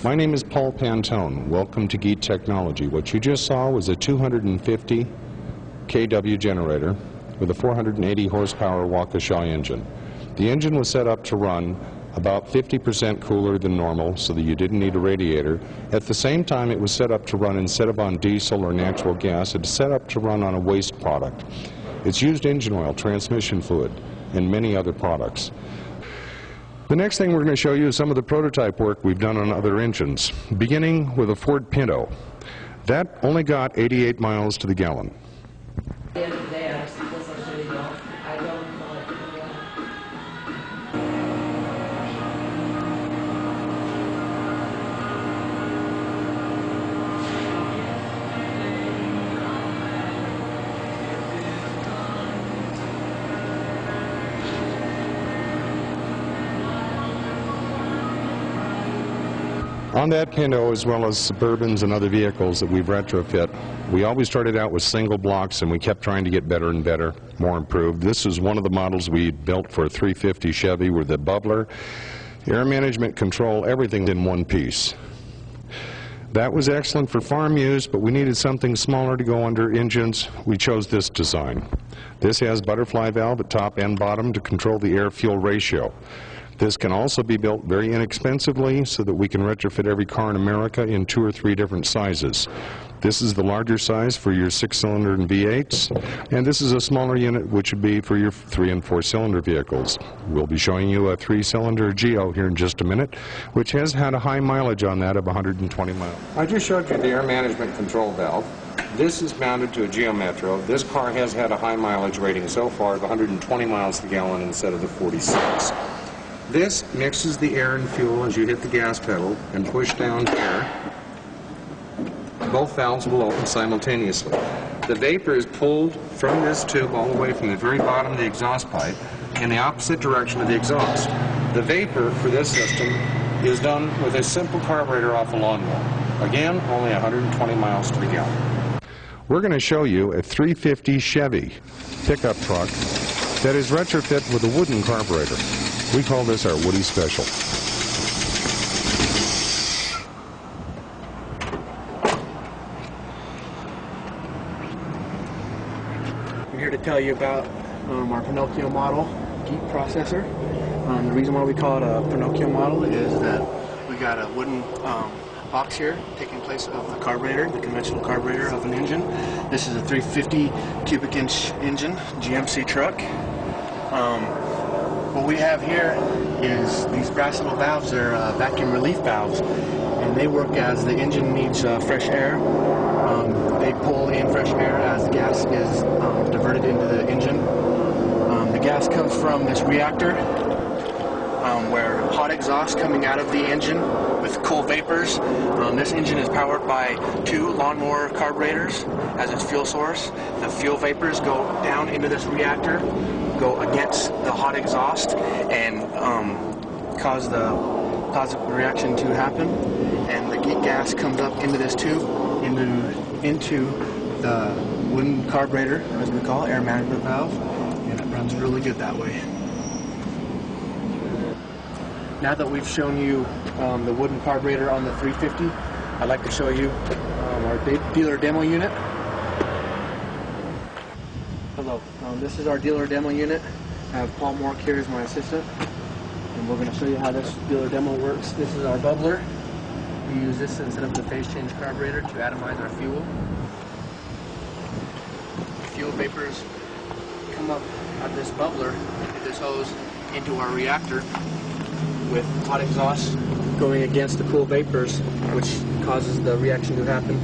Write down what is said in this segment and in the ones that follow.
My name is Paul Pantone. Welcome to Geet Technology. What you just saw was a 250 kW generator with a 480 horsepower Waukesha engine. The engine was set up to run about 50% cooler than normal so that you didn't need a radiator. At the same time, it was set up to run, instead of on diesel or natural gas, it's set up to run on a waste product. It's used engine oil, transmission fluid, and many other products. The next thing we're going to show you is some of the prototype work we've done on other engines, beginning with a Ford Pinto. That only got 88 miles to the gallon. On that Pinto, as well as Suburbans and other vehicles that we've retrofit, we always started out with single blocks and we kept trying to get better and better, more improved. This is one of the models we built for a 350 Chevy with the bubbler, air management control, everything in one piece. That was excellent for farm use, but we needed something smaller to go under engines. We chose this design. This has butterfly valve at top and bottom to control the air-fuel ratio. This can also be built very inexpensively so that we can retrofit every car in America in 2 or 3 different sizes. This is the larger size for your 6-cylinder and V8s, and this is a smaller unit which would be for your 3- and 4-cylinder vehicles. We'll be showing you a 3-cylinder Geo here in just a minute, which has had a high mileage on that of 120 miles. I just showed you the air management control valve. This is mounted to a Geo Metro. This car has had a high mileage rating so far of 120 miles to the gallon instead of the 46. This mixes the air and fuel as you hit the gas pedal and push down air. Both valves will open simultaneously. The vapor is pulled from this tube all the way from the very bottom of the exhaust pipe in the opposite direction of the exhaust. The vapor for this system is done with a simple carburetor off a lawnmower. Again, only 120 miles to the gallon. We're going to show you a 350 Chevy pickup truck that is retrofit with a wooden carburetor. We call this our Woody Special. I'm here to tell you about our Pinocchio model Geet processor. The reason why we call it a Pinocchio model is that we got a wooden box here taking place of the carburetor, the conventional carburetor of an engine. This is a 350 cubic inch engine, GMC truck. What we have here is these brass little valves. They're vacuum relief valves, and they work as the engine needs fresh air. They pull in fresh air as the gas is diverted into the engine. The gas comes from this reactor where hot exhaust coming out of the engine with cool vapors. This engine is powered by 2 lawnmower carburetors as its fuel source. The fuel vapors go down into this reactor, go against the hot exhaust, and cause the reaction to happen. And the Geet gas comes up into this tube, into the wooden carburetor, as we call it, air management valve, and it runs really good that way. Now that we've shown you the wooden carburetor on the 350, I'd like to show you our dealer demo unit. Hello, this is our dealer demo unit. I have Paul Mork here as my assistant, and we're going to show you how this dealer demo works. This is our bubbler. We use this instead of the phase change carburetor to atomize our fuel. Fuel vapors come up out of this bubbler, into this hose, into our reactor, with hot exhaust going against the cool vapors, which causes the reaction to happen.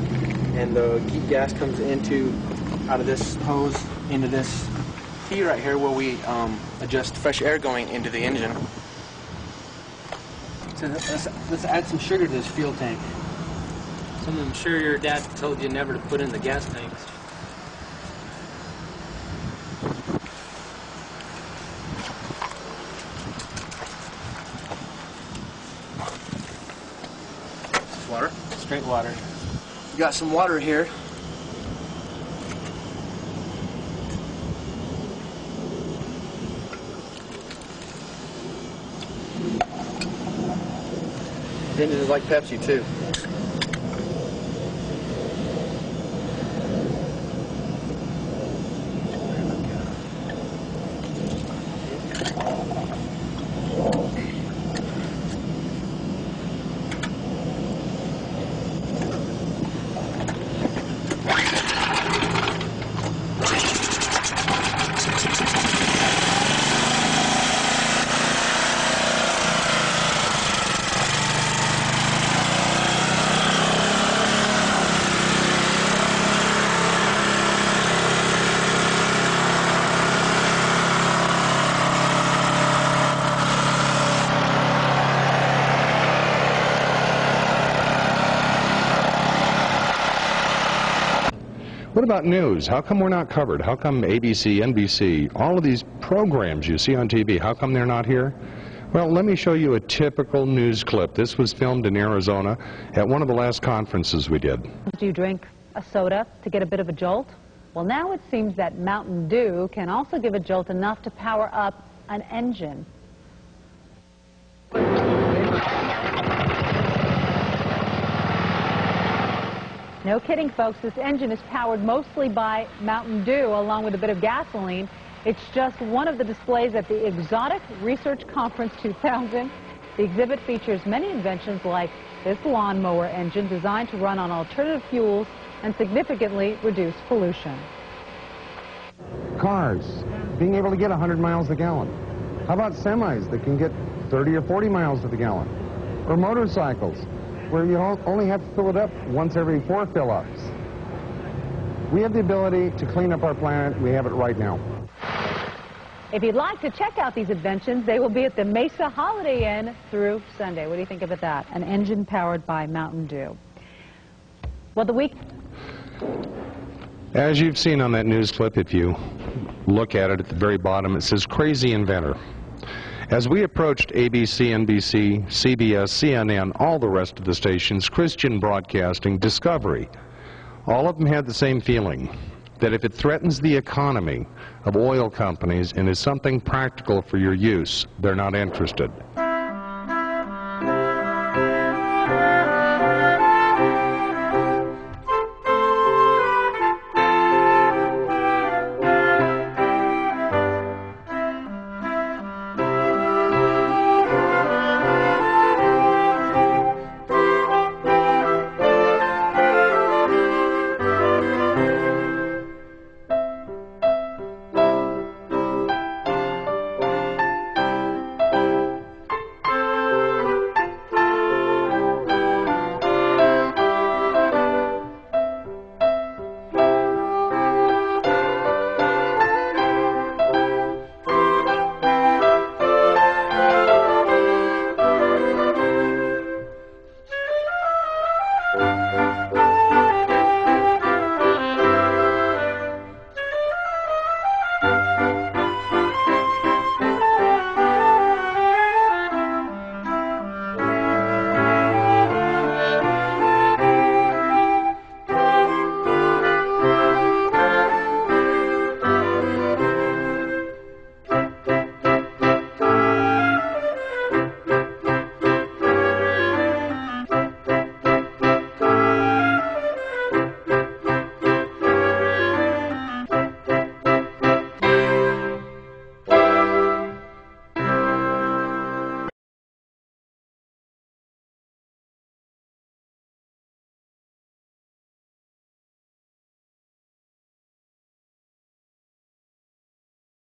And the Geet gas comes out of this hose into this key right here where we adjust fresh air going into the engine. So let's add some sugar to this fuel tank. I'm sure your dad told you never to put in the gas tanks. Water? Straight water. We got some water here. engine is like Pepsi, too. What about news? How come we're not covered? How come ABC, NBC, all of these programs you see on TV, how come they're not here? Well, let me show you a typical news clip. This was filmed in Arizona at one of the last conferences we did. Do you drink a soda to get a bit of a jolt? Well, now it seems that Mountain Dew can also give a jolt enough to power up an engine. No kidding, folks. This engine is powered mostly by Mountain Dew, along with a bit of gasoline. It's just one of the displays at the Exotic Research Conference 2000. The exhibit features many inventions like this lawnmower engine designed to run on alternative fuels and significantly reduce pollution. Cars, being able to get 100 miles a gallon. How about semis that can get 30 or 40 miles to the gallon? Or motorcycles, where you only have to fill it up once every 4 fill-ups. We have the ability to clean up our planet. We have it right now. If you'd like to check out these inventions, they will be at the Mesa Holiday Inn through Sunday. What do you think about that? An engine powered by Mountain Dew. Well, the week... As you've seen on that news clip, if you look at it at the very bottom, it says Crazy Inventor. As we approached ABC, NBC, CBS, CNN, all the rest of the stations, Christian Broadcasting, Discovery, all of them had the same feeling, that if it threatens the economy of oil companies and is something practical for your use, they're not interested.